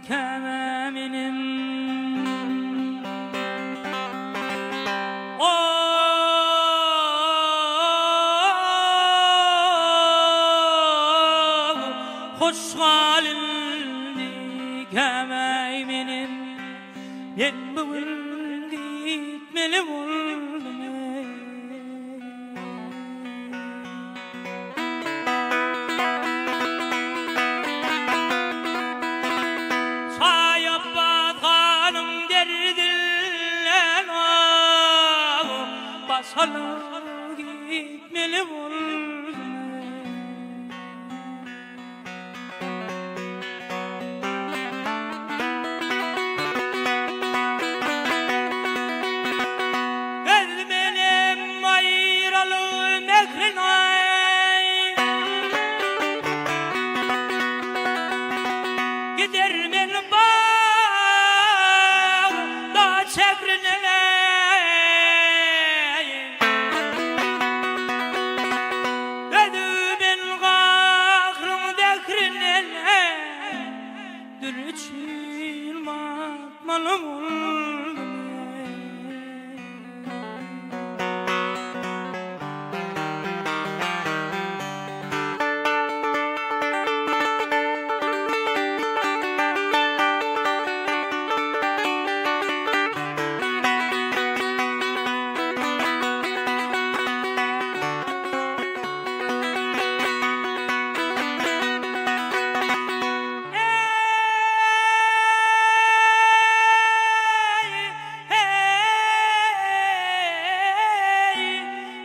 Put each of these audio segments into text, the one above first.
kememinim hoş halindi kememinim ben bugün gitmeli oldum basalı gitmeli oldum Gözmenim ayralı mekrinay gider benim bağda çekrine malum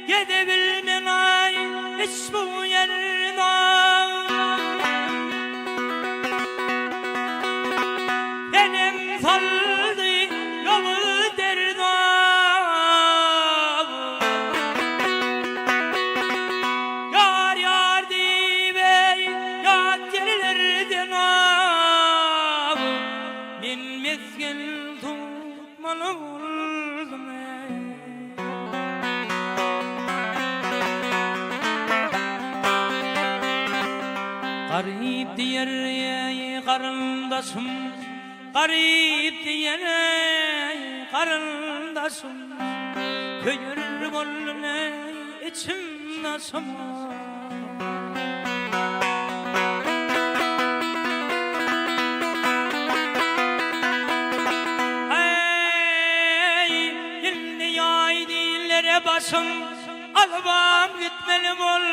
gidebilmen ay hiç bu yerine benim saldı yolu derdi yar yar diye yat yerlerden bin mezgil tutmalı oldum garip diyer karındaşım garip diyer karındaşım köyür bollune içim nasım hey şimdi yay dillere başım albam gitmeli bol